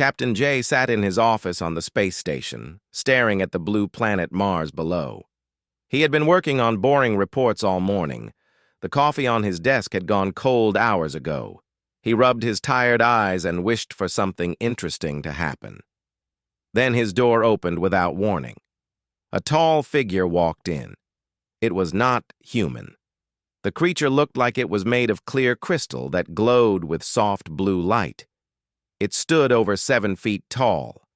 Captain J sat in his office on the space station, staring at the blue planet Mars below. He had been working on boring reports all morning. The coffee on his desk had gone cold hours ago. He rubbed his tired eyes and wished for something interesting to happen. Then his door opened without warning. A tall figure walked in. It was not human. The creature looked like it was made of clear crystal that glowed with soft blue light. It stood over 7 feet tall.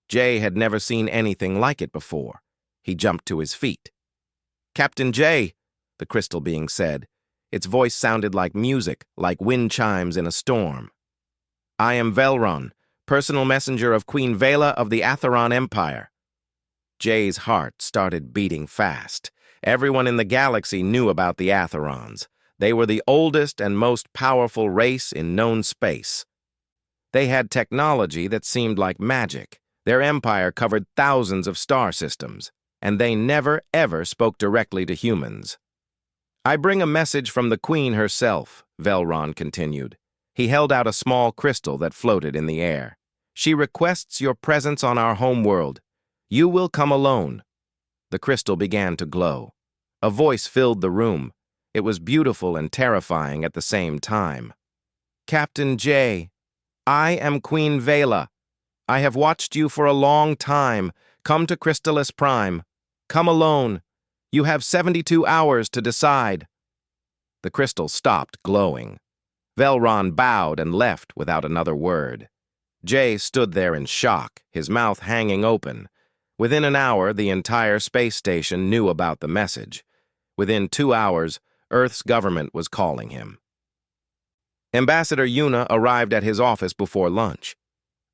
Jay had never seen anything like it before. He jumped to his feet. "Captain Jay," the crystal being said. Its voice sounded like music, like wind chimes in a storm. "I am Velron, personal messenger of Queen Vela of the Atheron Empire." Jay's heart started beating fast. Everyone in the galaxy knew about the Atherons. They were the oldest and most powerful race in known space. They had technology that seemed like magic. Their empire covered thousands of star systems, and they never, ever spoke directly to humans. "I bring a message from the Queen herself," Velron continued. He held out a small crystal that floated in the air. "She requests your presence on our homeworld. You will come alone." The crystal began to glow. A voice filled the room. It was beautiful and terrifying at the same time. "Captain J, I am Queen Vela. I have watched you for a long time. Come to Crystalis Prime. Come alone. You have 72 hours to decide." The crystal stopped glowing. Velron bowed and left without another word. Jay stood there in shock, his mouth hanging open. Within an hour, the entire space station knew about the message. Within 2 hours, Earth's government was calling him. Ambassador Yuna arrived at his office before lunch.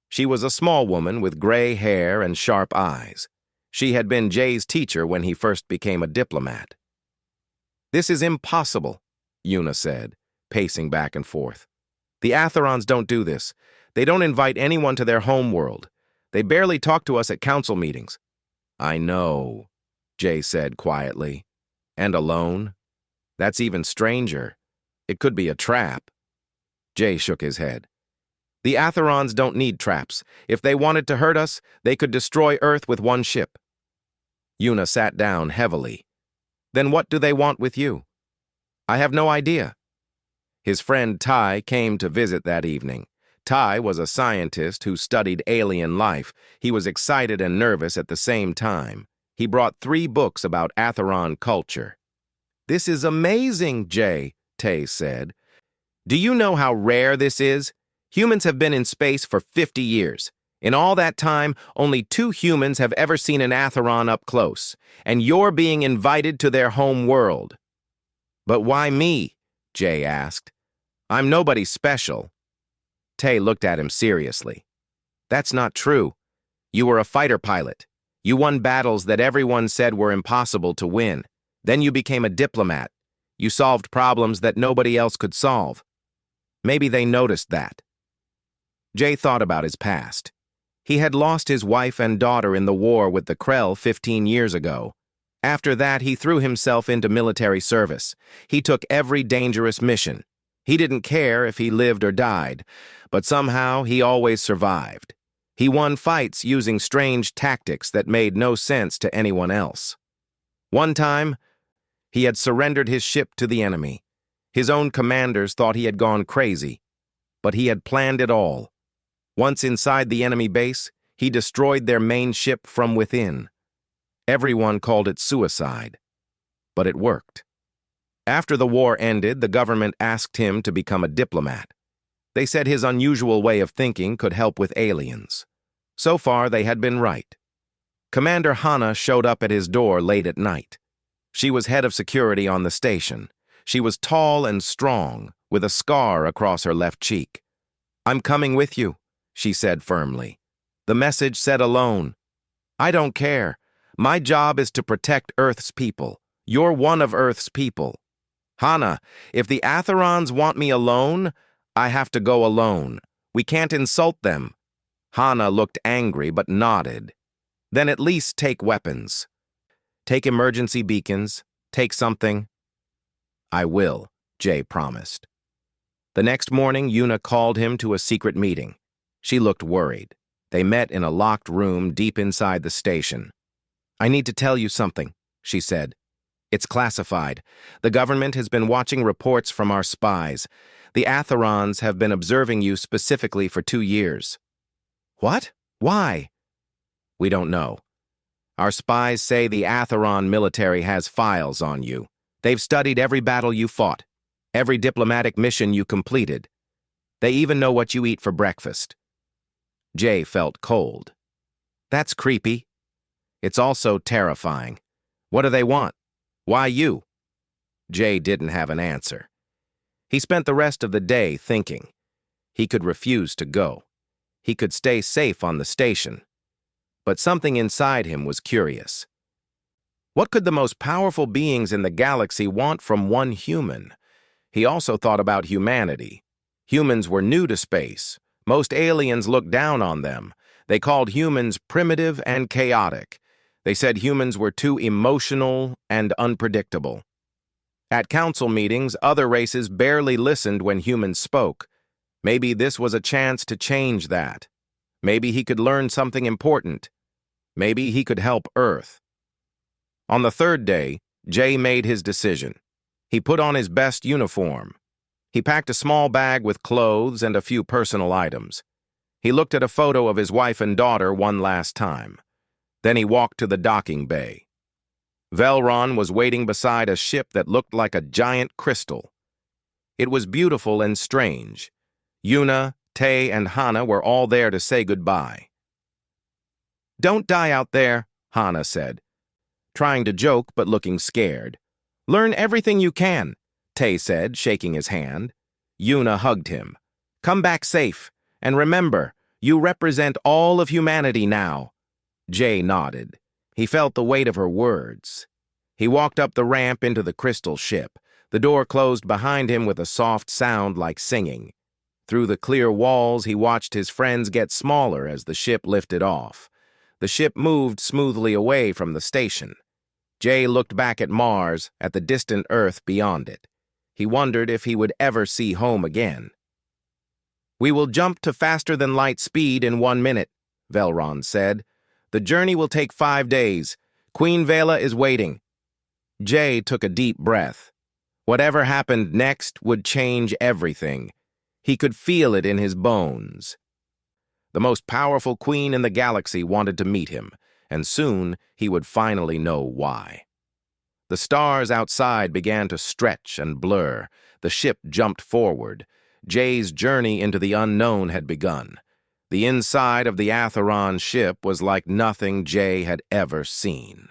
She was a small woman with gray hair and sharp eyes. She had been Jay's teacher when he first became a diplomat. "This is impossible," Yuna said, pacing back and forth. "The Atherons don't do this. They don't invite anyone to their home world. They barely talk to us at council meetings." "I know," Jay said quietly. "And alone? That's even stranger. It could be a trap." Jay shook his head. "The Atherons don't need traps. If they wanted to hurt us, they could destroy Earth with one ship." Yuna sat down heavily. "Then what do they want with you?" "I have no idea." His friend Ty came to visit that evening. Ty was a scientist who studied alien life. He was excited and nervous at the same time. He brought 3 books about Atheron culture. "This is amazing, Jay," Tay said. "Do you know how rare this is? Humans have been in space for 50 years. In all that time, only 2 humans have ever seen an Atheron up close, and you're being invited to their home world." "But why me?" Jay asked. "I'm nobody special." Tay looked at him seriously. "That's not true. You were a fighter pilot. You won battles that everyone said were impossible to win. Then you became a diplomat. You solved problems that nobody else could solve. Maybe they noticed that." Jay thought about his past. He had lost his wife and daughter in the war with the Krell 15 years ago. After that, he threw himself into military service. He took every dangerous mission. He didn't care if he lived or died, but somehow he always survived. He won fights using strange tactics that made no sense to anyone else. One time, he had surrendered his ship to the enemy. His own commanders thought he had gone crazy, but he had planned it all. Once inside the enemy base, he destroyed their main ship from within. Everyone called it suicide, but it worked. After the war ended, the government asked him to become a diplomat. They said his unusual way of thinking could help with aliens. So far, they had been right. Commander Hana showed up at his door late at night. She was head of security on the station. She was tall and strong, with a scar across her left cheek. "I'm coming with you," she said firmly. The message said alone. "I don't care. My job is to protect Earth's people. You're one of Earth's people. Hana, if the Atherons want me alone, I have to go alone. We can't insult them." Hana looked angry but nodded. "Then at least take weapons. Take emergency beacons. Take something." "I will," Jay promised. The next morning, Yuna called him to a secret meeting. She looked worried. They met in a locked room deep inside the station. "I need to tell you something," she said. "It's classified. The government has been watching reports from our spies. The Atherons have been observing you specifically for 2 years." "What? Why?" "We don't know. Our spies say the Atheron military has files on you. They've studied every battle you fought, every diplomatic mission you completed. They even know what you eat for breakfast." Jay felt cold. "That's creepy. It's also terrifying. What do they want? Why you?" Jay didn't have an answer. He spent the rest of the day thinking. He could refuse to go. He could stay safe on the station. But something inside him was curious. What could the most powerful beings in the galaxy want from one human? He also thought about humanity. Humans were new to space. Most aliens looked down on them. They called humans primitive and chaotic. They said humans were too emotional and unpredictable. At council meetings, other races barely listened when humans spoke. Maybe this was a chance to change that. Maybe he could learn something important. Maybe he could help Earth. On the third day, Jay made his decision. He put on his best uniform. He packed a small bag with clothes and a few personal items. He looked at a photo of his wife and daughter one last time. Then he walked to the docking bay. Velron was waiting beside a ship that looked like a giant crystal. It was beautiful and strange. Yuna, Tay, and Hana were all there to say goodbye. "Don't die out there," Hana said, trying to joke but looking scared. "Learn everything you can," Tay said, shaking his hand. Yuna hugged him. "Come back safe, and remember, you represent all of humanity now." Jay nodded. He felt the weight of her words. He walked up the ramp into the crystal ship. The door closed behind him with a soft sound like singing. Through the clear walls, he watched his friends get smaller as the ship lifted off. The ship moved smoothly away from the station. Jay looked back at Mars, at the distant Earth beyond it. He wondered if he would ever see home again. "We will jump to faster-than-light speed in 1 minute," Velron said. "The journey will take 5 days. Queen Vela is waiting." Jay took a deep breath. Whatever happened next would change everything. He could feel it in his bones. The most powerful queen in the galaxy wanted to meet him, and soon he would finally know why. The stars outside began to stretch and blur. The ship jumped forward. Jay's journey into the unknown had begun. The inside of the Atheron ship was like nothing Jay had ever seen.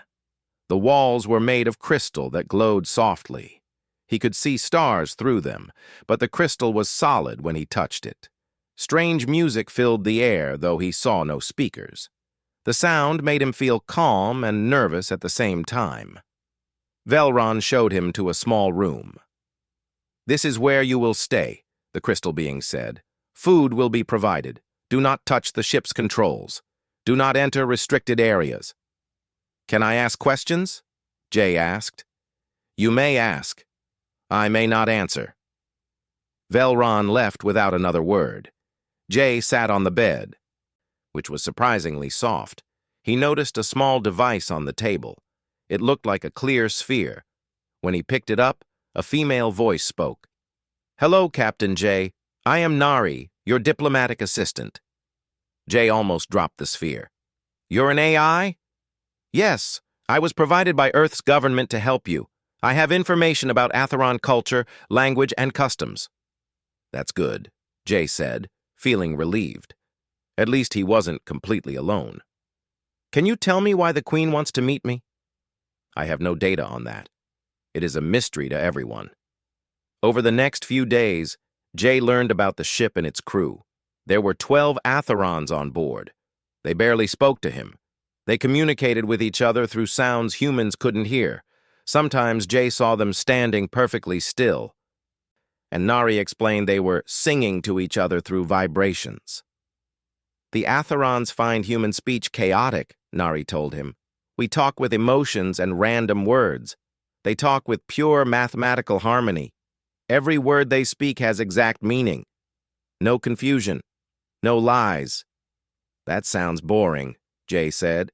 The walls were made of crystal that glowed softly. He could see stars through them, but the crystal was solid when he touched it. Strange music filled the air, though he saw no speakers. The sound made him feel calm and nervous at the same time. Velron showed him to a small room. "This is where you will stay," the crystal being said. "Food will be provided. Do not touch the ship's controls. Do not enter restricted areas." "Can I ask questions?" Jay asked. "You may ask. I may not answer." Velron left without another word. Jay sat on the bed, which was surprisingly soft. He noticed a small device on the table. It looked like a clear sphere. When he picked it up, a female voice spoke. "Hello, Captain Jay. I am Nari, your diplomatic assistant." Jay almost dropped the sphere. "You're an AI?" "Yes, I was provided by Earth's government to help you. I have information about Atheron culture, language, and customs." "That's good," Jay said, feeling relieved. At least he wasn't completely alone. "Can you tell me why the Queen wants to meet me?" "I have no data on that. It is a mystery to everyone." Over the next few days, Jay learned about the ship and its crew. There were 12 Atherons on board. They barely spoke to him. They communicated with each other through sounds humans couldn't hear. Sometimes Jay saw them standing perfectly still, and Nari explained they were singing to each other through vibrations. "The Atherons find human speech chaotic," Nari told him. "We talk with emotions and random words. They talk with pure mathematical harmony. Every word they speak has exact meaning. No confusion. No lies." That sounds boring, Jay said.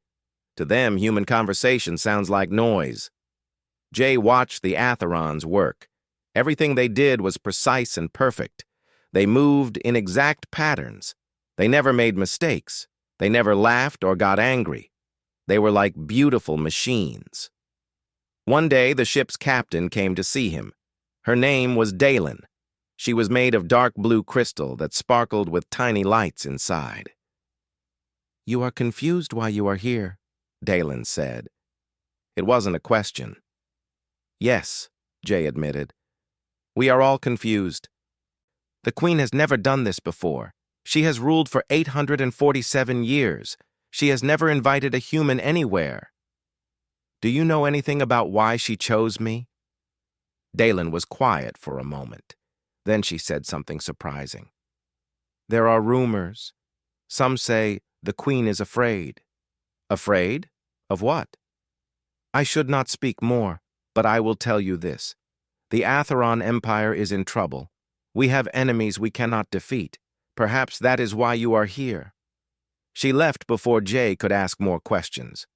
To them, human conversation sounds like noise. Jay watched the Atherons work. Everything they did was precise and perfect. They moved in exact patterns. They never made mistakes. They never laughed or got angry. They were like beautiful machines. One day, the ship's captain came to see him. Her name was Dalen. She was made of dark blue crystal that sparkled with tiny lights inside. "You are confused why you are here," Dalen said. It wasn't a question. "Yes," Jay admitted. "We are all confused. The Queen has never done this before. She has ruled for 847 years. She has never invited a human anywhere. Do you know anything about why she chose me?" Dalen was quiet for a moment. Then she said something surprising. "There are rumors. Some say the Queen is afraid." "Afraid? Of what?" "I should not speak more, but I will tell you this. The Atheron Empire is in trouble. We have enemies we cannot defeat. Perhaps that is why you are here." She left before Jay could ask more questions.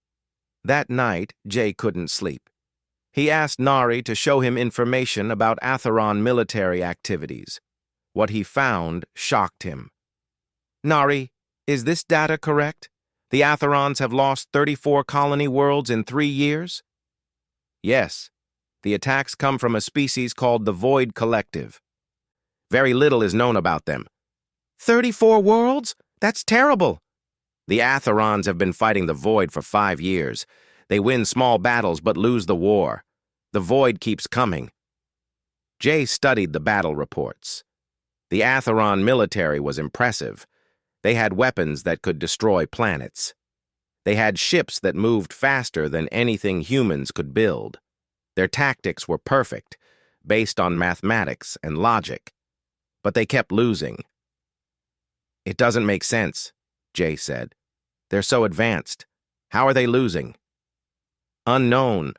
That night, Jay couldn't sleep. He asked Nari to show him information about Atheron military activities. What he found shocked him. "Nari, is this data correct? The Atherons have lost 34 colony worlds in 3 years?" "Yes. The attacks come from a species called the Void Collective. Very little is known about them." 34 worlds? That's terrible. "The Atherons have been fighting the Void for 5 years. They win small battles but lose the war. The Void keeps coming." Jay studied the battle reports. The Atheron military was impressive. They had weapons that could destroy planets. They had ships that moved faster than anything humans could build. Their tactics were perfect, based on mathematics and logic. But they kept losing. "It doesn't make sense," Jay said. "They're so advanced. How are they losing?" "Unknown.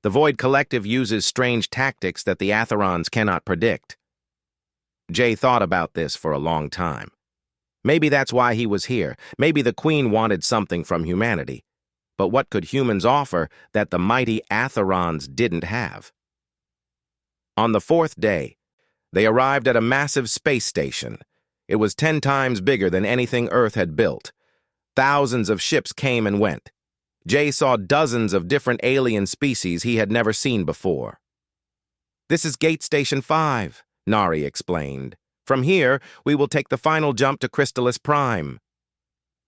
The Void Collective uses strange tactics that the Atherons cannot predict." Jay thought about this for a long time. Maybe that's why he was here. Maybe the Queen wanted something from humanity. But what could humans offer that the mighty Atherons didn't have? On the 4th day, they arrived at a massive space station. It was 10 times bigger than anything Earth had built. Thousands of ships came and went. Jay saw dozens of different alien species he had never seen before. "This is Gate Station 5, Nari explained. "From here, we will take the final jump to Crystallis Prime."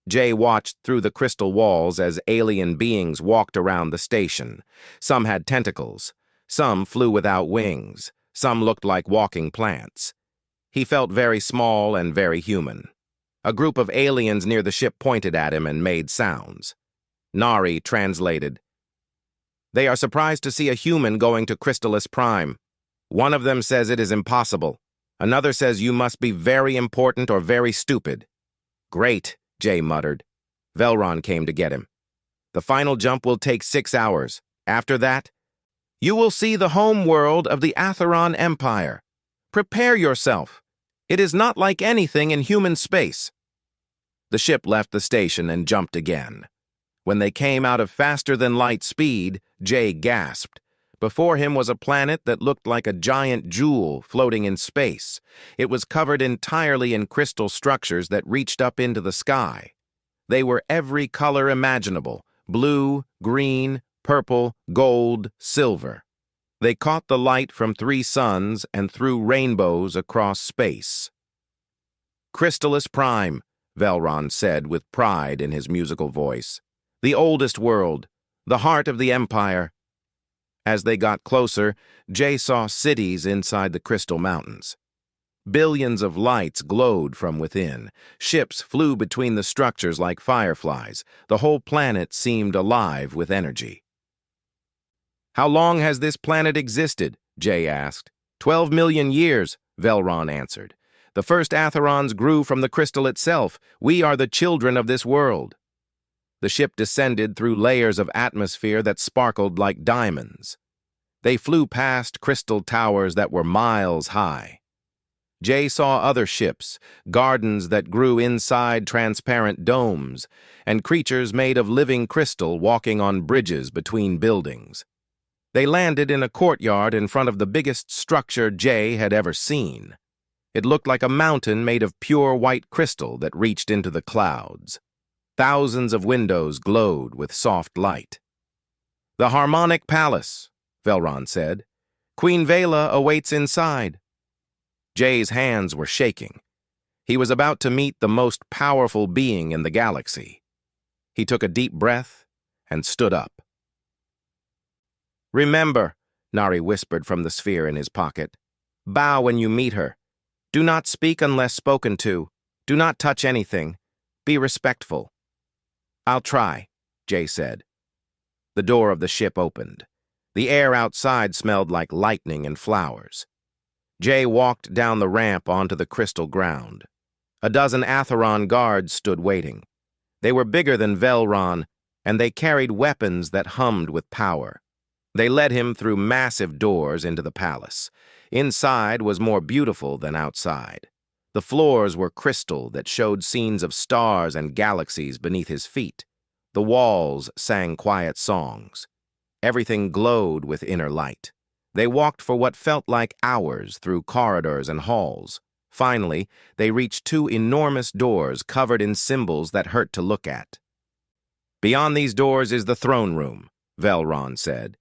Jay watched through the crystal walls as alien beings walked around the station. Some had tentacles. Some flew without wings. Some looked like walking plants. He felt very small and very human. A group of aliens near the ship pointed at him and made sounds. Nari translated. "They are surprised to see a human going to Crystallis Prime. One of them says it is impossible. Another says you must be very important or very stupid." "Great," Jay muttered. Velron came to get him. "The final jump will take 6 hours. After that, you will see the home world of the Atheron Empire. Prepare yourself. It is not like anything in human space." The ship left the station and jumped again. When they came out of faster-than-light speed, Jay gasped. Before him was a planet that looked like a giant jewel floating in space. It was covered entirely in crystal structures that reached up into the sky. They were every color imaginable: blue, green, purple, gold, silver. They caught the light from 3 suns and threw rainbows across space. "Crystallis Prime," Velron said with pride in his musical voice. "The oldest world, the heart of the Empire." As they got closer, Jay saw cities inside the Crystal Mountains. Billions of lights glowed from within. Ships flew between the structures like fireflies. The whole planet seemed alive with energy. "How long has this planet existed?" Jay asked. 12 million years, Velron answered. "The first Atherons grew from the crystal itself. We are the children of this world." The ship descended through layers of atmosphere that sparkled like diamonds. They flew past crystal towers that were miles high. Jay saw other ships, gardens that grew inside transparent domes, and creatures made of living crystal walking on bridges between buildings. They landed in a courtyard in front of the biggest structure Jay had ever seen. It looked like a mountain made of pure white crystal that reached into the clouds. Thousands of windows glowed with soft light. "The Harmonic Palace," Velron said. "Queen Vela awaits inside." Jay's hands were shaking. He was about to meet the most powerful being in the galaxy. He took a deep breath and stood up. "Remember," Nari whispered from the sphere in his pocket, "bow when you meet her. Do not speak unless spoken to. Do not touch anything. Be respectful." "I'll try," Jay said. The door of the ship opened. The air outside smelled like lightning and flowers. Jay walked down the ramp onto the crystal ground. A dozen Atheron guards stood waiting. They were bigger than Velron, and they carried weapons that hummed with power. They led him through massive doors into the palace. Inside was more beautiful than outside. The floors were crystal that showed scenes of stars and galaxies beneath his feet. The walls sang quiet songs. Everything glowed with inner light. They walked for what felt like hours through corridors and halls. Finally, they reached two enormous doors covered in symbols that hurt to look at. "Beyond these doors is the throne room," Velron said.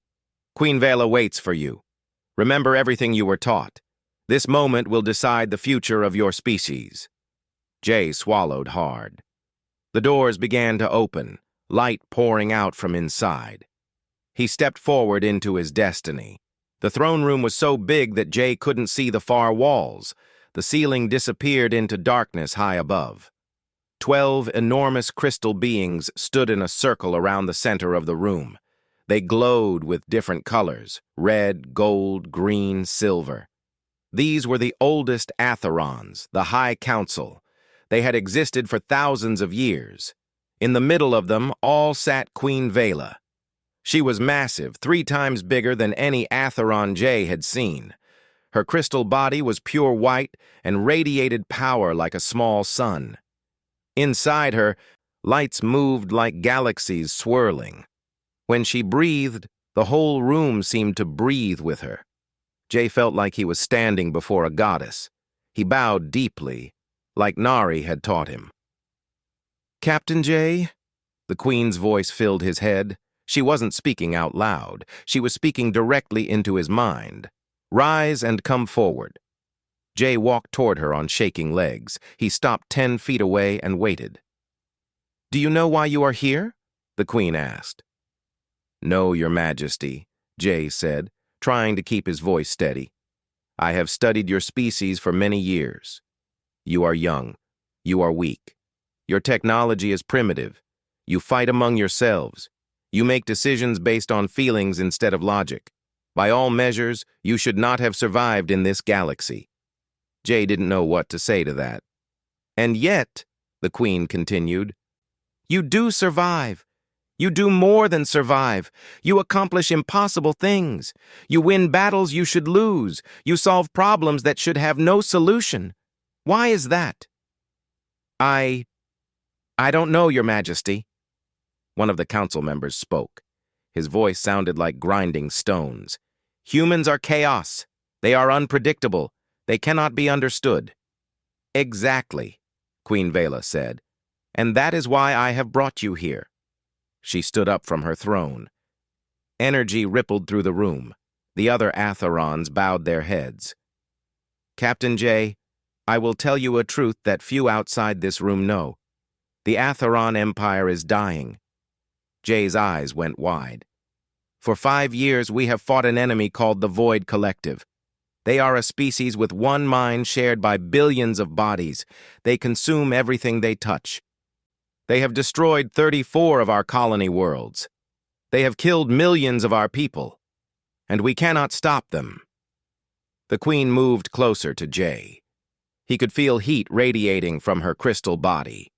"Queen Vela waits for you. Remember everything you were taught. This moment will decide the future of your species." Jay swallowed hard. The doors began to open, light pouring out from inside. He stepped forward into his destiny. The throne room was so big that Jay couldn't see the far walls. The ceiling disappeared into darkness high above. 12 enormous crystal beings stood in a circle around the center of the room. They glowed with different colors: red, gold, green, silver. These were the oldest Atherons, the High Council. They had existed for thousands of years. In the middle of them all sat Queen Vela. She was massive, 3 times bigger than any Atheron Jay had seen. Her crystal body was pure white and radiated power like a small sun. Inside her, lights moved like galaxies swirling. When she breathed, the whole room seemed to breathe with her. Jay felt like he was standing before a goddess. He bowed deeply, like Nari had taught him. "Captain Jay?" The Queen's voice filled his head. She wasn't speaking out loud. She was speaking directly into his mind. "Rise and come forward." Jay walked toward her on shaking legs. He stopped 10 feet away and waited. "Do you know why you are here?" the Queen asked. "No, Your Majesty," Jay said, trying to keep his voice steady. "I have studied your species for many years. You are young. You are weak. Your technology is primitive. You fight among yourselves. You make decisions based on feelings instead of logic. By all measures, you should not have survived in this galaxy." Jay didn't know what to say to that. "And yet," the Queen continued, "you do survive. You do more than survive. You accomplish impossible things. You win battles you should lose. You solve problems that should have no solution. Why is that?" I don't know, Your Majesty." One of the council members spoke. His voice sounded like grinding stones. "Humans are chaos. They are unpredictable. They cannot be understood." "Exactly," Queen Vela said. "And that is why I have brought you here." She stood up from her throne. Energy rippled through the room. The other Atherons bowed their heads. "Captain Jay, I will tell you a truth that few outside this room know. The Atheron Empire is dying." Jay's eyes went wide. "For 5 years we have fought an enemy called the Void Collective. They are a species with one mind shared by billions of bodies. They consume everything they touch. They have destroyed 34 of our colony worlds. They have killed millions of our people. And we cannot stop them." The Queen moved closer to Jay. He could feel heat radiating from her crystal body.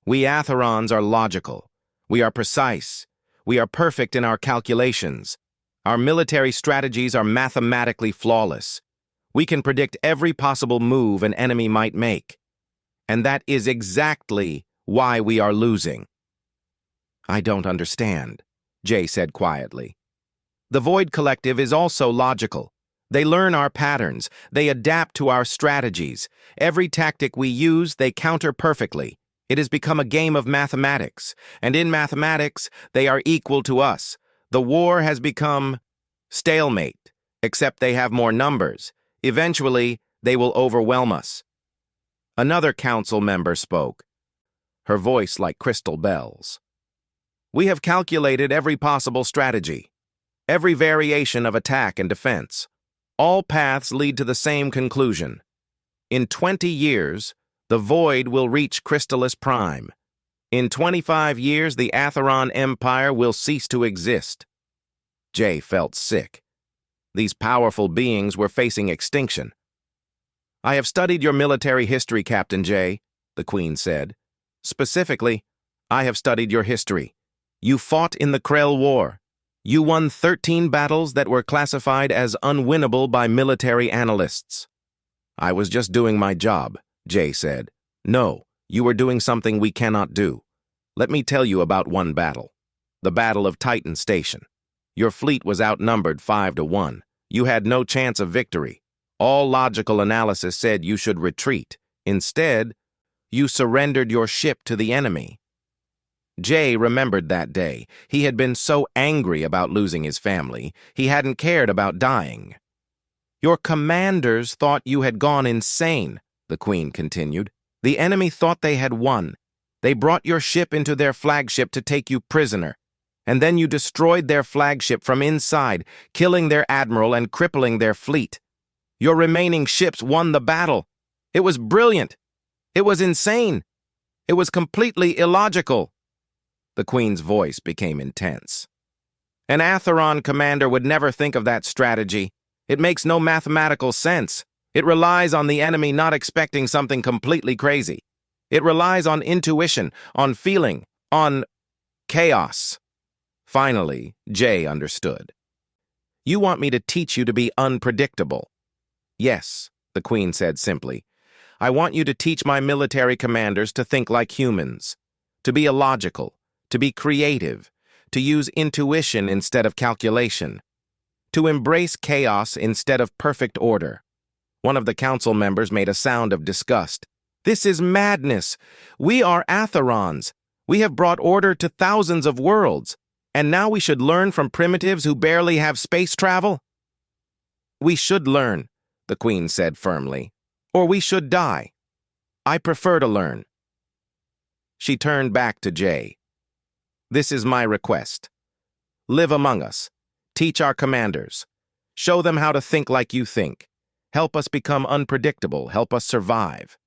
"We Atherons are logical. We are precise. We are perfect in our calculations. Our military strategies are mathematically flawless. We can predict every possible move an enemy might make. And that is exactly why we are losing. I don't understand, Jay said quietly. The Void Collective is also logical. They learn our patterns. They adapt to our strategies. Every tactic we use, they counter perfectly. It has become a game of mathematics. And in mathematics, they are equal to us. The war has become stalemate, except they have more numbers. Eventually, they will overwhelm us. Another council member spoke, her voice like crystal bells. We have calculated every possible strategy, every variation of attack and defense. All paths lead to the same conclusion. In 20 years, the Void will reach Crystallis Prime. In 25 years, the Atheron Empire will cease to exist. Jay felt sick. These powerful beings were facing extinction. I have studied your military history, Captain Jay, the Queen said. Specifically, I have studied your history. You fought in the Krell War. You won 13 battles that were classified as unwinnable by military analysts. I was just doing my job, Jay said. No, you were doing something we cannot do. Let me tell you about one battle. The Battle of Titan Station. Your fleet was outnumbered 5-1. You had no chance of victory. All logical analysis said you should retreat. Instead, you surrendered your ship to the enemy. Jay remembered that day. He had been so angry about losing his family, he hadn't cared about dying. Your commanders thought you had gone insane, the Queen continued. The enemy thought they had won. They brought your ship into their flagship to take you prisoner. And then you destroyed their flagship from inside, killing their admiral and crippling their fleet. Your remaining ships won the battle. It was brilliant. It was insane. It was completely illogical. The Queen's voice became intense. An Atheron commander would never think of that strategy. It makes no mathematical sense. It relies on the enemy not expecting something completely crazy. It relies on intuition, on feeling, on chaos. Finally, Jay understood. You want me to teach you to be unpredictable? Yes, the Queen said simply. I want you to teach my military commanders to think like humans, to be illogical, to be creative, to use intuition instead of calculation, to embrace chaos instead of perfect order. One of the council members made a sound of disgust. This is madness. We are Atherons. We have brought order to thousands of worlds, and now we should learn from primitives who barely have space travel? We should learn, the Queen said firmly, or we should die. I prefer to learn. She turned back to Jay. This is my request. Live among us. Teach our commanders. Show them how to think like you think. Help us become unpredictable. Help us survive.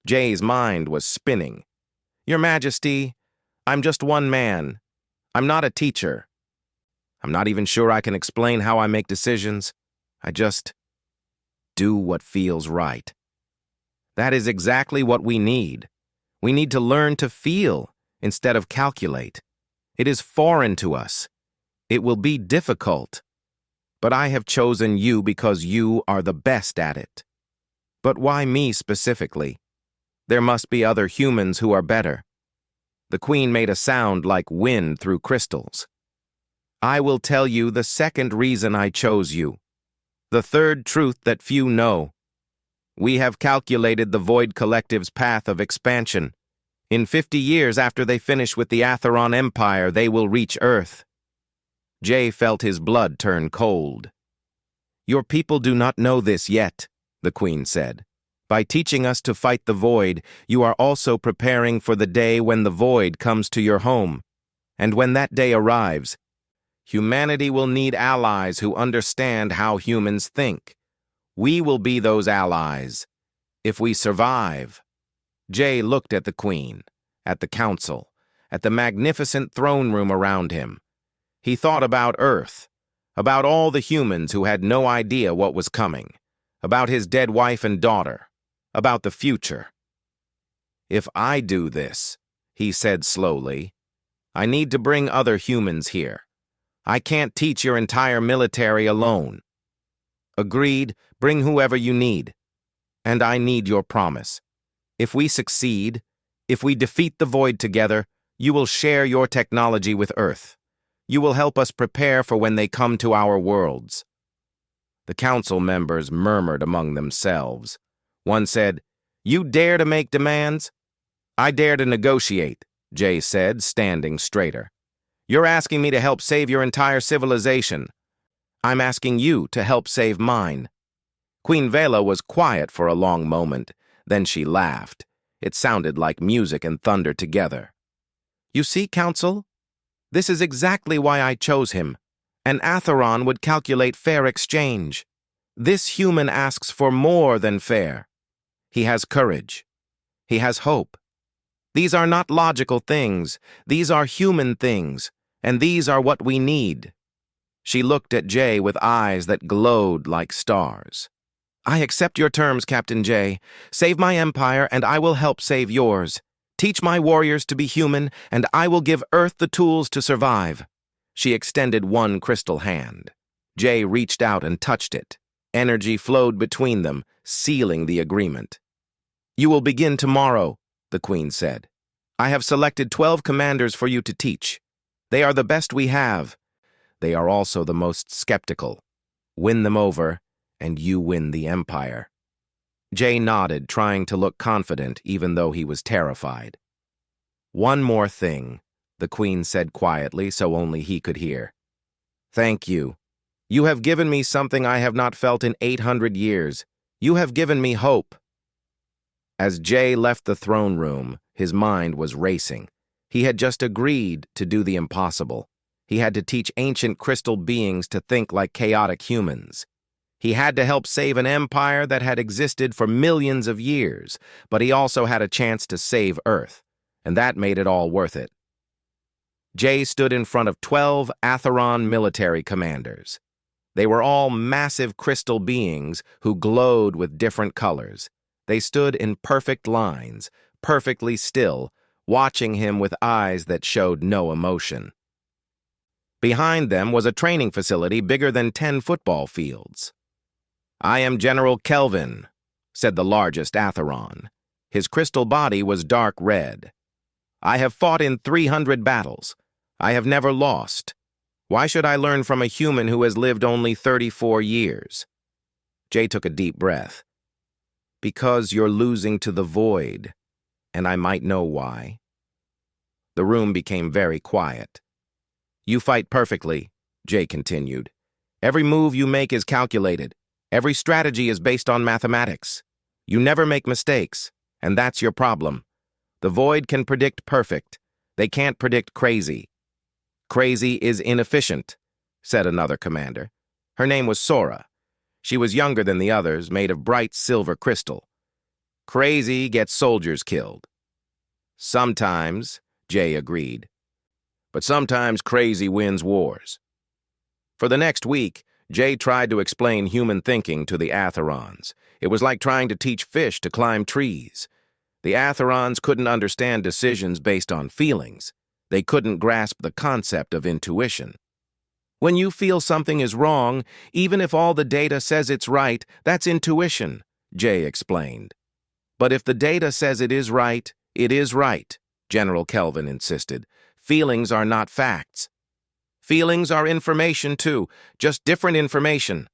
Jay's mind was spinning. Your Majesty, I'm just one man. I'm not a teacher. I'm not even sure I can explain how I make decisions. I just do what feels right. That is exactly what we need. We need to learn to feel instead of calculate. It is foreign to us. It will be difficult. But I have chosen you because you are the best at it. But why me specifically? There must be other humans who are better. The Queen made a sound like wind through crystals. I will tell you the second reason I chose you. The third truth that few know. We have calculated the Void Collective's path of expansion. In 50 years after they finish with the Atheron Empire, they will reach Earth. Jay felt his blood turn cold. Your people do not know this yet, the Queen said. By teaching us to fight the Void, you are also preparing for the day when the Void comes to your home. And when that day arrives, humanity will need allies who understand how humans think. We will be those allies. If we survive. Jay looked at the Queen, at the Council, at the magnificent throne room around him. He thought about Earth, about all the humans who had no idea what was coming, about his dead wife and daughter, about the future. If I do this, he said slowly, I need to bring other humans here. I can't teach your entire military alone. Agreed, bring whoever you need. And I need your promise. If we succeed, if we defeat the Void together, you will share your technology with Earth. You will help us prepare for when they come to our worlds. The council members murmured among themselves. One said, "You dare to make demands?" "I dare to negotiate," Jay said, standing straighter. "You're asking me to help save your entire civilization. I'm asking you to help save mine." Queen Vela was quiet for a long moment. Then she laughed. It sounded like music and thunder together. "You see, Council? This is exactly why I chose him. An Atheron would calculate fair exchange. This human asks for more than fair. He has courage. He has hope. These are not logical things. These are human things, and these are what we need." She looked at Jay with eyes that glowed like stars. "I accept your terms, Captain Jay. Save my empire, and I will help save yours. Teach my warriors to be human, and I will give Earth the tools to survive." She extended one crystal hand. Jay reached out and touched it. Energy flowed between them, sealing the agreement. "You will begin tomorrow," the Queen said. "I have selected 12 commanders for you to teach. They are the best we have. They are also the most skeptical. Win them over, and you win the Empire." Jay nodded, trying to look confident even though he was terrified. "One more thing," the Queen said quietly so only he could hear. "Thank you. You have given me something I have not felt in 800 years. You have given me hope." As Jay left the throne room, his mind was racing. He had just agreed to do the impossible. He had to teach ancient crystal beings to think like chaotic humans. He had to help save an empire that had existed for millions of years, but he also had a chance to save Earth, and that made it all worth it. Jay stood in front of 12 Atheron military commanders. They were all massive crystal beings who glowed with different colors. They stood in perfect lines, perfectly still, watching him with eyes that showed no emotion. Behind them was a training facility bigger than 10 football fields. "I am General Kelvin," said the largest Atheron. His crystal body was dark red. "I have fought in 300 battles. I have never lost. Why should I learn from a human who has lived only 34 years? Jay took a deep breath. "Because you're losing to the Void, and I might know why." The room became very quiet. "You fight perfectly," Jay continued. "Every move you make is calculated. Every strategy is based on mathematics. You never make mistakes, and that's your problem. The Void can predict perfect. They can't predict crazy." "Crazy is inefficient," said another commander. Her name was Sora. She was younger than the others, made of bright silver crystal. "Crazy gets soldiers killed." "Sometimes," Jay agreed. "But sometimes crazy wins wars." For the next week, Jay tried to explain human thinking to the Atherons. It was like trying to teach fish to climb trees. The Atherons couldn't understand decisions based on feelings. They couldn't grasp the concept of intuition. When you feel something is wrong, even if all the data says it's right, that's intuition, Jay explained. But if the data says it is right, General Kelvin insisted. Feelings are not facts. Feelings are information too, just different information.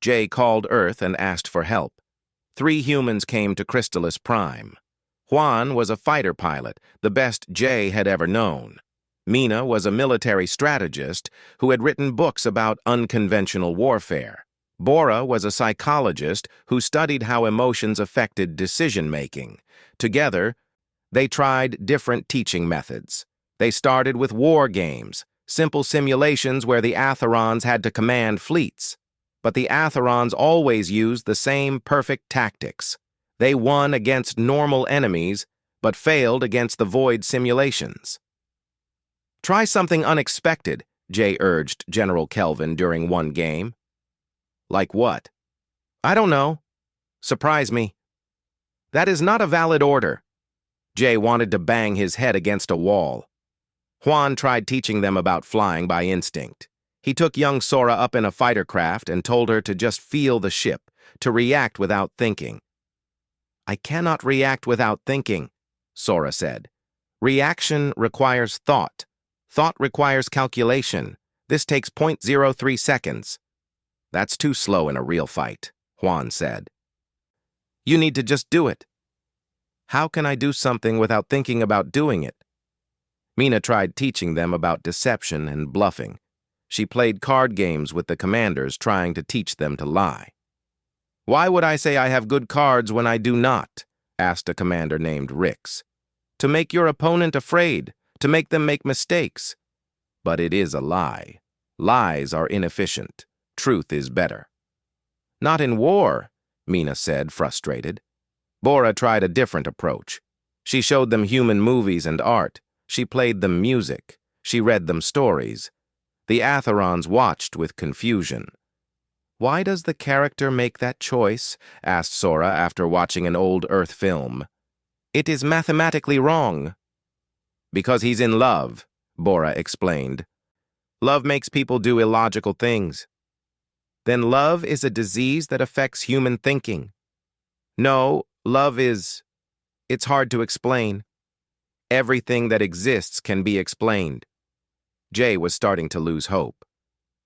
Jay called Earth and asked for help. 3 humans came to Crystalis Prime. Juan was a fighter pilot, the best Jay had ever known. Mina was a military strategist who had written books about unconventional warfare. Bora was a psychologist who studied how emotions affected decision-making. Together, they tried different teaching methods. They started with war games, simple simulations where the Atherons had to command fleets. But the Atherons always used the same perfect tactics. They won against normal enemies, but failed against the Void simulations. "Try something unexpected," Jay urged General Kelvin during one game. "Like what?" "I don't know. Surprise me." "That is not a valid order." Jay wanted to bang his head against a wall. Juan tried teaching them about flying by instinct. He took young Sora up in a fighter craft and told her to just feel the ship, to react without thinking. "I cannot react without thinking," Sora said. "Reaction requires thought. Thought requires calculation. This takes 0.03 seconds. "That's too slow in a real fight," Juan said. "You need to just do it." "How can I do something without thinking about doing it?" Mina tried teaching them about deception and bluffing. She played card games with the commanders, trying to teach them to lie. "Why would I say I have good cards when I do not?" asked a commander named Rix. "To make your opponent afraid, to make them make mistakes." But it is a lie. Lies are inefficient. Truth is better. "Not in war," Mina said, frustrated. Bora tried a different approach. She showed them human movies and art. She played them music. She read them stories. The Atherons watched with confusion. "Why does the character make that choice?" asked Sora after watching an old Earth film. "It is mathematically wrong." "Because he's in love," Bora explained. "Love makes people do illogical things." "Then love is a disease that affects human thinking." "No, love is... it's hard to explain." "Everything that exists can be explained." Jay was starting to lose hope.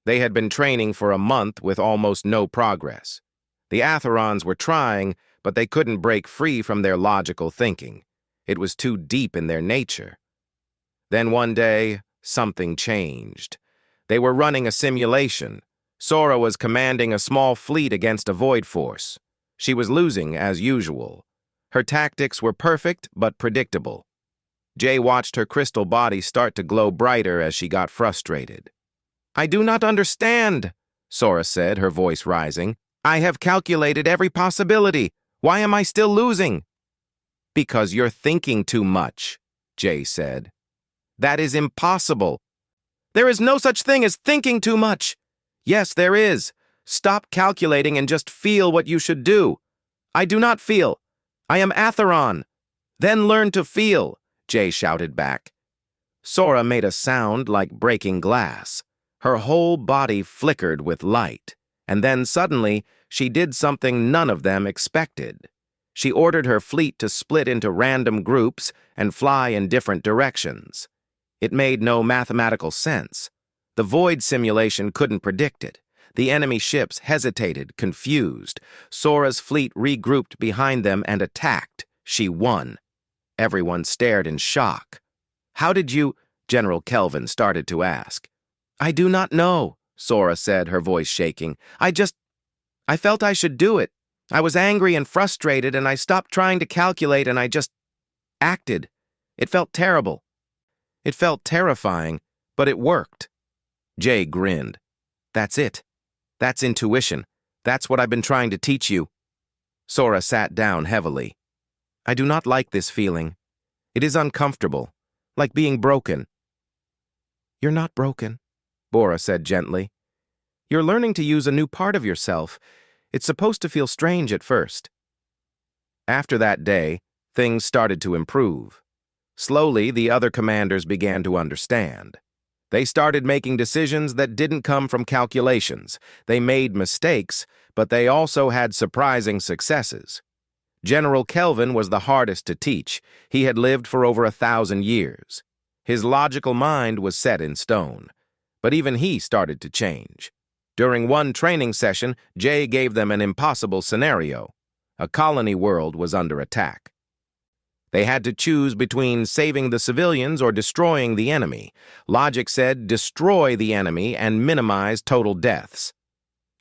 They had been training for a month with almost no progress. The Atherons were trying, but they couldn't break free from their logical thinking. It was too deep in their nature. Then one day, something changed. They were running a simulation. Sora was commanding a small fleet against a void force. She was losing as usual. Her tactics were perfect but predictable. Jay watched her crystal body start to glow brighter as she got frustrated. "I do not understand," Sora said, her voice rising. "I have calculated every possibility. Why am I still losing?" "Because you're thinking too much," Jay said. "That is impossible." "There is no such thing as thinking too much." "Yes, there is. Stop calculating and just feel what you should do." "I do not feel. I am Atheron." "Then learn to feel," Jay shouted back. Sora made a sound like breaking glass. Her whole body flickered with light, and then suddenly she did something none of them expected. She ordered her fleet to split into random groups and fly in different directions. It made no mathematical sense. The void simulation couldn't predict it. The enemy ships hesitated, confused. Sora's fleet regrouped behind them and attacked. She won. Everyone stared in shock. "How did you—" General Kelvin started to ask. "I do not know," Sora said, her voice shaking. I felt I should do it. I was angry and frustrated, and I stopped trying to calculate, and I just acted. It felt terrible. It felt terrifying, but it worked." Jay grinned. "That's it. That's intuition. That's what I've been trying to teach you." Sora sat down heavily. "I do not like this feeling. It is uncomfortable, like being broken." "You're not broken," Bora said gently. "You're learning to use a new part of yourself. It's supposed to feel strange at first." After that day, things started to improve. Slowly, the other commanders began to understand. They started making decisions that didn't come from calculations. They made mistakes, but they also had surprising successes. General Kelvin was the hardest to teach. He had lived for over 1,000 years. His logical mind was set in stone. But even he started to change. During one training session, Jay gave them an impossible scenario. A colony world was under attack. They had to choose between saving the civilians or destroying the enemy. Logic said destroy the enemy and minimize total deaths.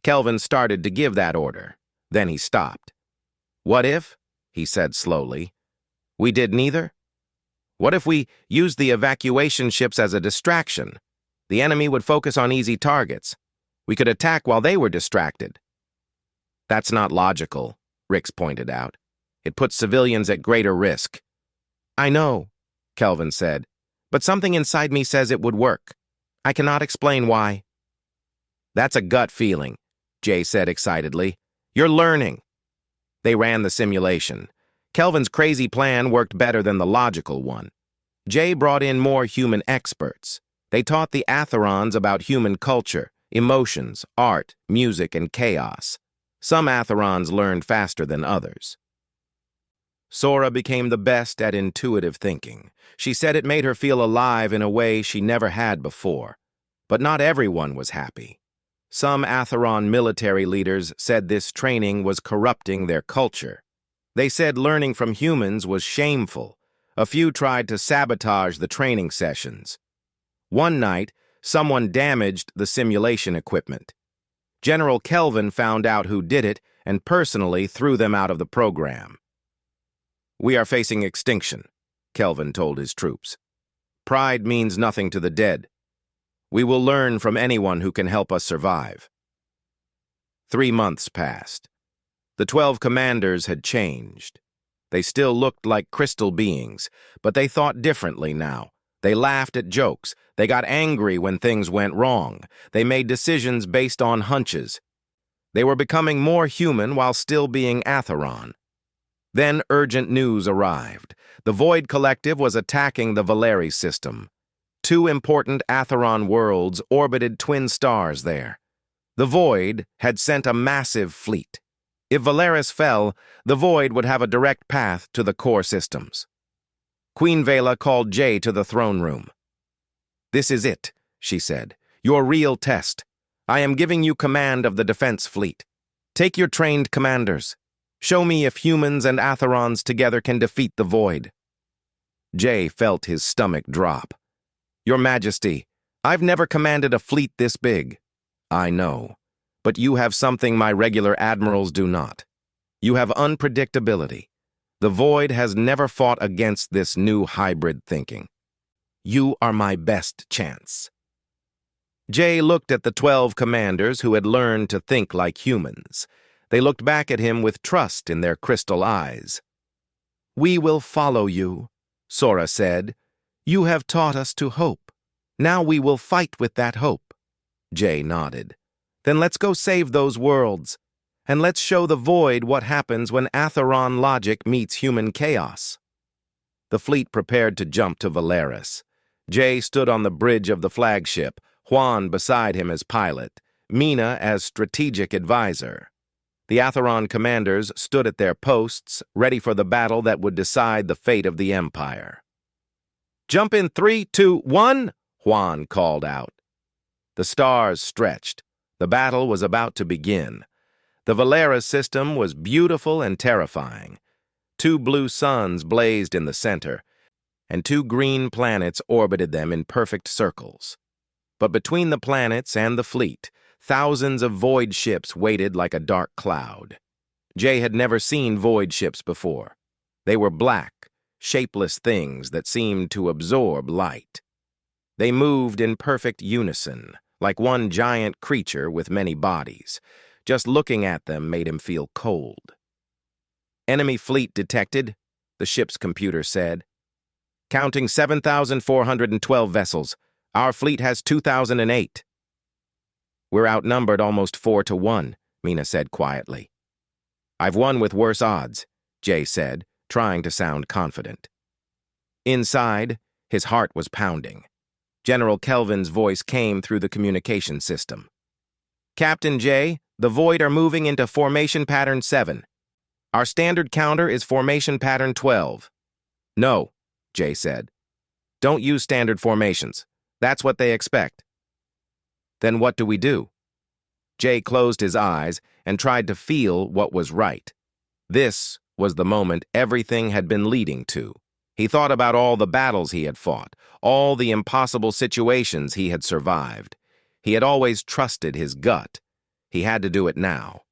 Kelvin started to give that order. Then he stopped. "What if," he said slowly, "we did neither? What if we used the evacuation ships as a distraction? The enemy would focus on easy targets. We could attack while they were distracted." "That's not logical," Rix pointed out. "It puts civilians at greater risk." "I know," Kelvin said, "but something inside me says it would work. I cannot explain why." "That's a gut feeling," Jay said excitedly. "You're learning." They ran the simulation. Kelvin's crazy plan worked better than the logical one. Jay brought in more human experts. They taught the Atherons about human culture, emotions, art, music, and chaos. Some Atherons learned faster than others. Sora became the best at intuitive thinking. She said it made her feel alive in a way she never had before. But not everyone was happy. Some Atheron military leaders said this training was corrupting their culture. They said learning from humans was shameful. A few tried to sabotage the training sessions. One night, someone damaged the simulation equipment. General Kelvin found out who did it and personally threw them out of the program. "We are facing extinction," Kelvin told his troops. "Pride means nothing to the dead. We will learn from anyone who can help us survive." 3 months passed. The 12 commanders had changed. They still looked like crystal beings, but they thought differently now. They laughed at jokes. They got angry when things went wrong. They made decisions based on hunches. They were becoming more human while still being Atheron. Then urgent news arrived. The Void Collective was attacking the Valeri system. 2 important Atheron worlds orbited twin stars there. The Void had sent a massive fleet. If Valeris fell, the Void would have a direct path to the core systems. Queen Vela called Jay to the throne room. "This is it," she said. "Your real test. I am giving you command of the defense fleet. Take your trained commanders. Show me if humans and Atherons together can defeat the Void." Jay felt his stomach drop. "Your Majesty, I've never commanded a fleet this big." "I know, but you have something my regular admirals do not. You have unpredictability. The Void has never fought against this new hybrid thinking. You are my best chance." Jay looked at the 12 commanders who had learned to think like humans. They looked back at him with trust in their crystal eyes. "We will follow you," Sora said. "You have taught us to hope. Now we will fight with that hope." Jay nodded. "Then let's go save those worlds. And let's show the Void what happens when Atheron logic meets human chaos." The fleet prepared to jump to Valeris. Jay stood on the bridge of the flagship, Juan beside him as pilot, Mina as strategic advisor. The Atheron commanders stood at their posts, ready for the battle that would decide the fate of the Empire. "Jump in 3, 2, 1, Juan called out. The stars stretched. The battle was about to begin. The Valeris system was beautiful and terrifying. 2 blue suns blazed in the center, and 2 green planets orbited them in perfect circles. But between the planets and the fleet, thousands of void ships waited like a dark cloud. Jay had never seen void ships before. They were black, shapeless things that seemed to absorb light. They moved in perfect unison, like one giant creature with many bodies. Just looking at them made him feel cold. "Enemy fleet detected," the ship's computer said. "Counting 7,412 vessels. Our fleet has 2,008. "We're outnumbered almost 4 to 1, Mina said quietly. "I've won with worse odds," Jay said, trying to sound confident. Inside, his heart was pounding. General Kelvin's voice came through the communication system. "Captain Jay, the Void are moving into Formation Pattern 7. Our standard counter is Formation Pattern 12. "No," Jay said. "Don't use standard formations. That's what they expect." "Then what do we do?" Jay closed his eyes and tried to feel what was right. This was the moment everything had been leading to. He thought about all the battles he had fought, all the impossible situations he had survived. He had always trusted his gut. He had to do it now.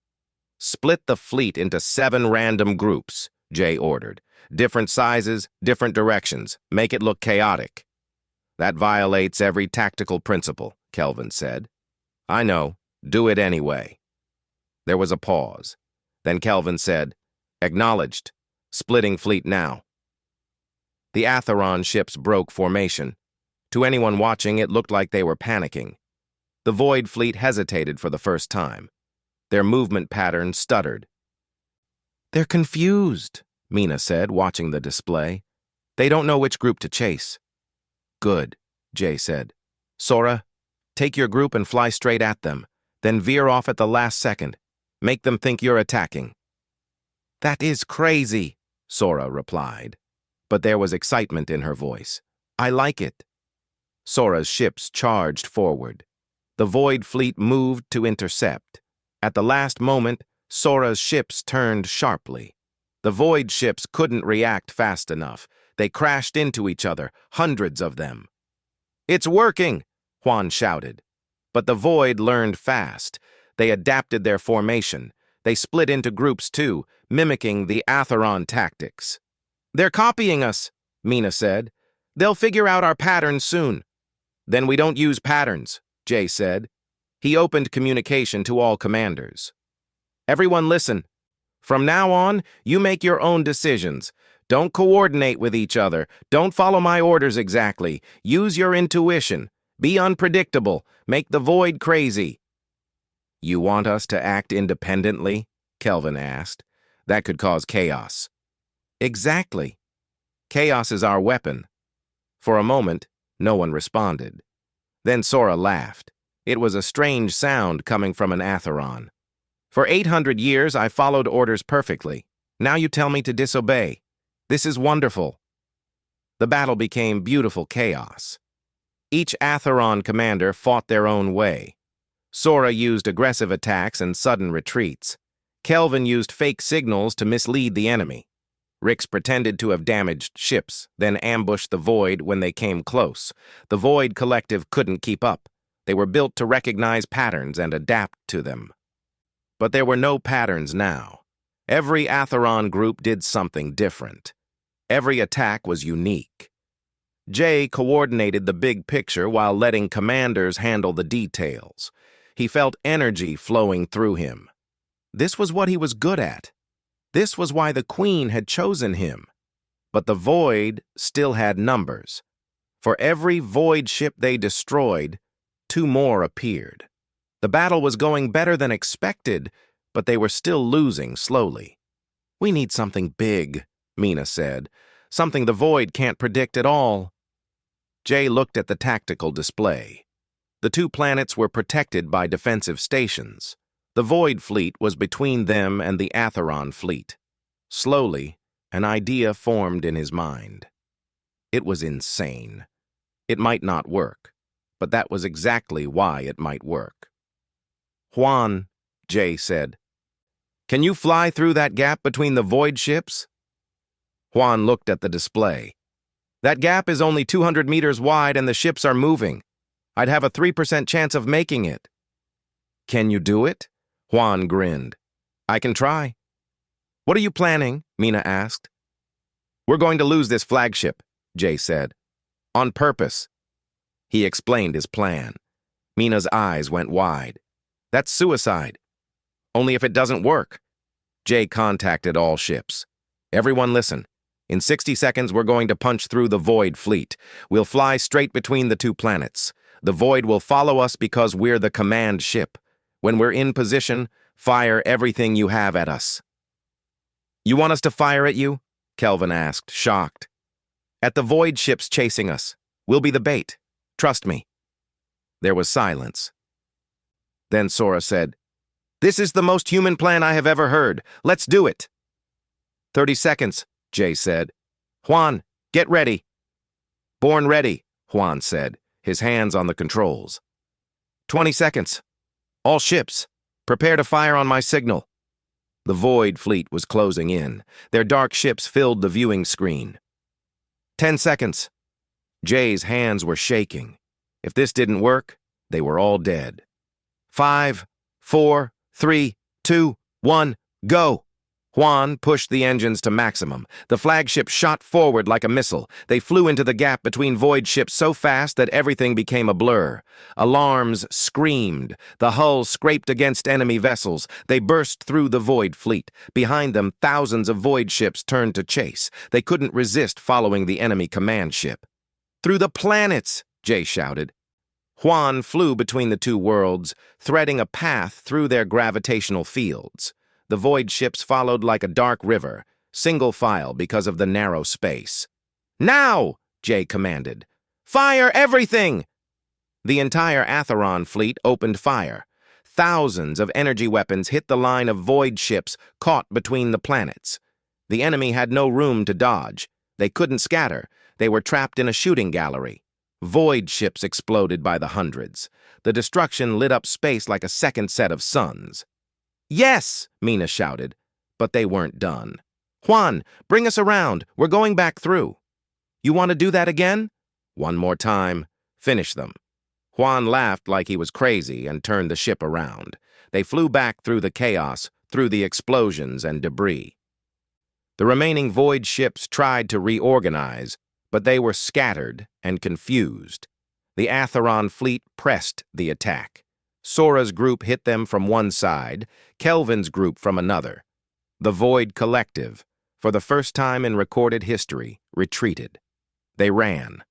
"Split the fleet into 7 random groups," Jay ordered. "Different sizes, different directions. Make it look chaotic." "That violates every tactical principle," Kelvin said. "I know. Do it anyway." There was a pause. Then Kelvin said, "Acknowledged. Splitting fleet now." The Atheron ships broke formation. To anyone watching, it looked like they were panicking. The Void fleet hesitated for the first time. Their movement pattern stuttered. "They're confused," Mina said, watching the display. "They don't know which group to chase." "Good," Jay said. Sora, take your group and fly straight at them, then veer off at the last second. Make them think you're attacking." "That is crazy," Sora replied. But there was excitement in her voice. "I like it." Sora's ships charged forward. The Void Fleet moved to intercept. At the last moment, Sora's ships turned sharply. The Void ships couldn't react fast enough. They crashed into each other, hundreds of them. "It's working!" Juan shouted. But the Void learned fast. They adapted their formation. They split into groups too, mimicking the Atheron tactics. "They're copying us," Mina said. "They'll figure out our patterns soon." "Then we don't use patterns," Jay said. He opened communication to all commanders. "Everyone listen. From now on, you make your own decisions. Don't coordinate with each other. Don't follow my orders exactly. Use your intuition. Be unpredictable. Make the Void crazy." "You want us to act independently?" Kelvin asked. "That could cause chaos." "Exactly. Chaos is our weapon." For a moment, no one responded. Then Sora laughed. It was a strange sound coming from an Atheron. "For 800 years, I followed orders perfectly. Now you tell me to disobey. This is wonderful." The battle became beautiful chaos. Each Atheron commander fought their own way. Sora used aggressive attacks and sudden retreats. Kelvin used fake signals to mislead the enemy. Rix pretended to have damaged ships, then ambushed the Void when they came close. The Void Collective couldn't keep up. They were built to recognize patterns and adapt to them. But there were no patterns now. Every Atheron group did something different. Every attack was unique. Jay coordinated the big picture while letting commanders handle the details. He felt energy flowing through him. This was what he was good at. This was why the Queen had chosen him. But the Void still had numbers. For every Void ship they destroyed, 2 more appeared. The battle was going better than expected, but they were still losing slowly. "We need something big," Mina said. "Something the Void can't predict at all." Jay looked at the tactical display. The 2 planets were protected by defensive stations. The Void Fleet was between them and the Atheron Fleet. Slowly, an idea formed in his mind. It was insane. It might not work, but that was exactly why it might work. "Juan," Jay said, "can you fly through that gap between the Void ships?" Juan looked at the display. "That gap is only 200 meters wide and the ships are moving. I'd have a 3% chance of making it." "Can you do it?" Juan grinned. "I can try." "What are you planning?" Mina asked. "We're going to lose this flagship," Jay said. "On purpose." He explained his plan. Mina's eyes went wide. "That's suicide." "Only if it doesn't work." Jay contacted all ships. "Everyone listen. In 60 seconds, we're going to punch through the Void Fleet. We'll fly straight between the 2 planets. The Void will follow us because we're the command ship. When we're in position, fire everything you have at us." "You want us to fire at you?" Kelvin asked, shocked. "At the Void ships chasing us. We'll be the bait. Trust me." There was silence. Then Sora said, "This is the most human plan I have ever heard. Let's do it." 30 seconds, Jay said. "Juan, get ready." "Born ready," Juan said, his hands on the controls. 20 seconds. "All ships, prepare to fire on my signal." The Void Fleet was closing in. Their dark ships filled the viewing screen. 10 seconds. Jay's hands were shaking. If this didn't work, they were all dead. 5, 4, 3, 2, 1, go! Juan pushed the engines to maximum. The flagship shot forward like a missile. They flew into the gap between Void ships so fast that everything became a blur. Alarms screamed. The hull scraped against enemy vessels. They burst through the Void Fleet. Behind them, thousands of Void ships turned to chase. They couldn't resist following the enemy command ship. "Through the planets!" Jay shouted. Juan flew between the 2 worlds, threading a path through their gravitational fields. The Void ships followed like a dark river, single file because of the narrow space. "Now!" Jay commanded. "Fire everything!" The entire Atheron fleet opened fire. Thousands of energy weapons hit the line of void ships caught between the planets. The enemy had no room to dodge. They couldn't scatter. They were trapped in a shooting gallery. Void ships exploded by the hundreds. The destruction lit up space like a second set of suns. "Yes!" Mina shouted, but they weren't done. "Juan, bring us around. We're going back through." "You want to do that again?" "One more time. Finish them." Juan laughed like he was crazy and turned the ship around. They flew back through the chaos, through the explosions and debris. The remaining void ships tried to reorganize, but they were scattered and confused. The Atheron fleet pressed the attack. Sora's group hit them from one side, Kelvin's group from another. The Void Collective, for the first time in recorded history, retreated. They ran.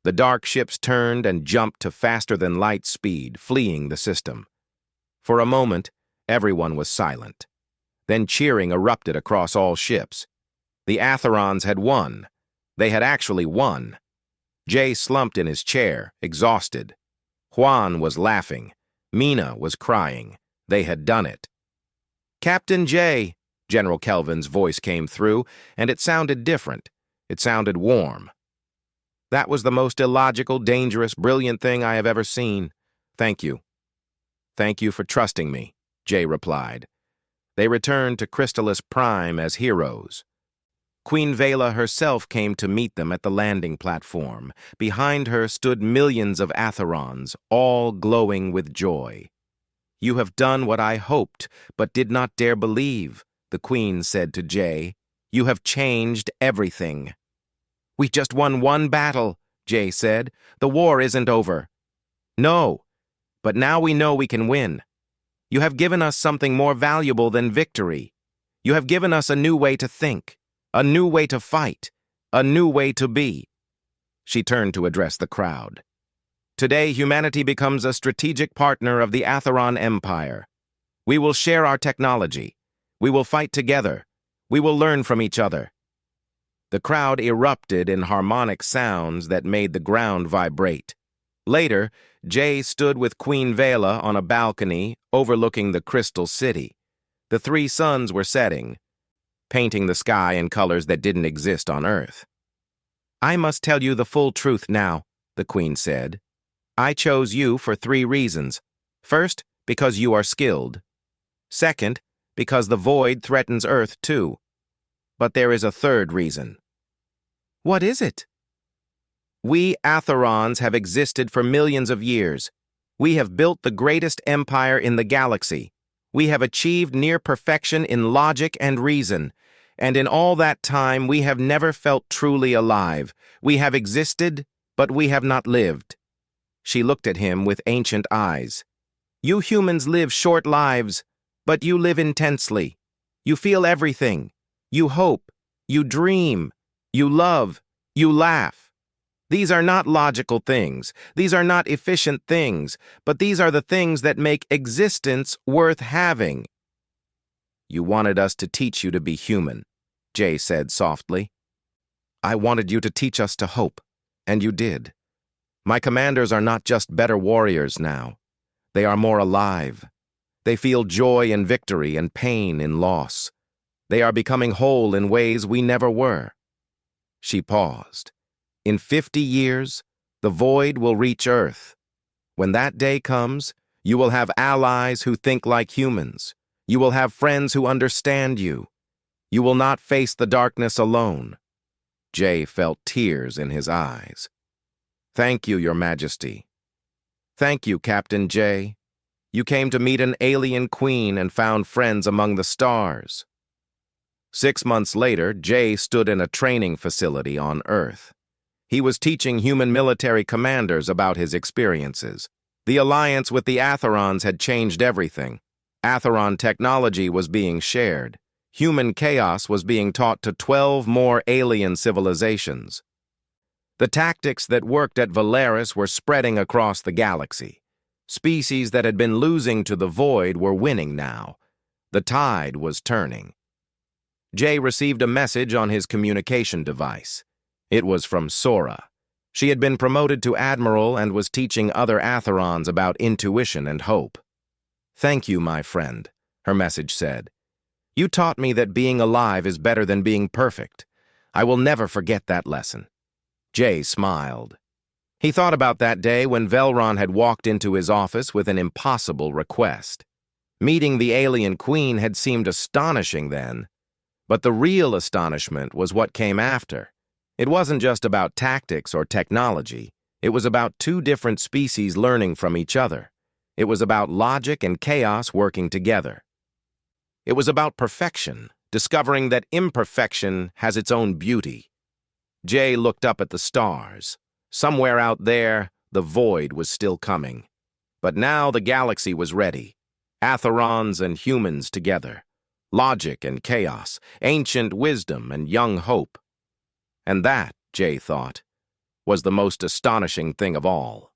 The dark ships turned and jumped to faster-than-light speed, fleeing the system. For a moment, everyone was silent. Then cheering erupted across all ships. The Atherons had won. They had actually won. Jay slumped in his chair, exhausted. Juan was laughing. Mina was crying. They had done it. "Captain Jay," General Kelvin's voice came through, and it sounded different. It sounded warm. "That was the most illogical, dangerous, brilliant thing I have ever seen. Thank you." "Thank you for trusting me," Jay replied. They returned to Crystalis Prime as heroes. Queen Vela herself came to meet them at the landing platform. Behind her stood millions of Atherons, all glowing with joy. "You have done what I hoped, but did not dare believe," the Queen said to Jay. "You have changed everything." "We just won one battle," Jay said. "The war isn't over." "No, but now we know we can win. You have given us something more valuable than victory. You have given us a new way to think. A new way to fight, a new way to be." She turned to address the crowd. "Today, humanity becomes a strategic partner of the Atheron Empire. We will share our technology. We will fight together. We will learn from each other." The crowd erupted in harmonic sounds that made the ground vibrate. Later, Jay stood with Queen Vela on a balcony overlooking the Crystal City. The three suns were setting, painting the sky in colors that didn't exist on Earth. "I must tell you the full truth now," the Queen said. "I chose you for 3 reasons. First, because you are skilled. Second, because the void threatens Earth too. But there is a third reason." "What is it?" "We Atherons have existed for millions of years. We have built the greatest empire in the galaxy. We have achieved near perfection in logic and reason. And in all that time, we have never felt truly alive. We have existed, but we have not lived." She looked at him with ancient eyes. "You humans live short lives, but you live intensely. You feel everything. You hope. You dream. You love. You laugh. These are not logical things. These are not efficient things, but these are the things that make existence worth having." "You wanted us to teach you to be human," Jay said softly. "I wanted you to teach us to hope, and you did. My commanders are not just better warriors now. They are more alive. They feel joy in victory and pain in loss. They are becoming whole in ways we never were." She paused. "In 50 years, the void will reach Earth. When that day comes, you will have allies who think like humans. You will have friends who understand you. You will not face the darkness alone." Jay felt tears in his eyes. "Thank you, Your Majesty. Thank you, Captain Jay. You came to meet an alien queen and found friends among the stars." 6 months later, Jay stood in a training facility on Earth. He was teaching human military commanders about his experiences. The alliance with the Atherons had changed everything. Atheron technology was being shared. Human chaos was being taught to 12 more alien civilizations. The tactics that worked at Valeris were spreading across the galaxy. Species that had been losing to the void were winning now. The tide was turning. Jay received a message on his communication device. It was from Sora. She had been promoted to admiral and was teaching other Atherons about intuition and hope. "Thank you, my friend," her message said. "You taught me that being alive is better than being perfect. I will never forget that lesson." Jay smiled. He thought about that day when Velron had walked into his office with an impossible request. Meeting the alien queen had seemed astonishing then, but the real astonishment was what came after. It wasn't just about tactics or technology. It was about two different species learning from each other. It was about logic and chaos working together. It was about perfection, discovering that imperfection has its own beauty. Jay looked up at the stars. Somewhere out there, the void was still coming. But now the galaxy was ready. Atherons and humans together. Logic and chaos, ancient wisdom and young hope. And that, Jay thought, was the most astonishing thing of all.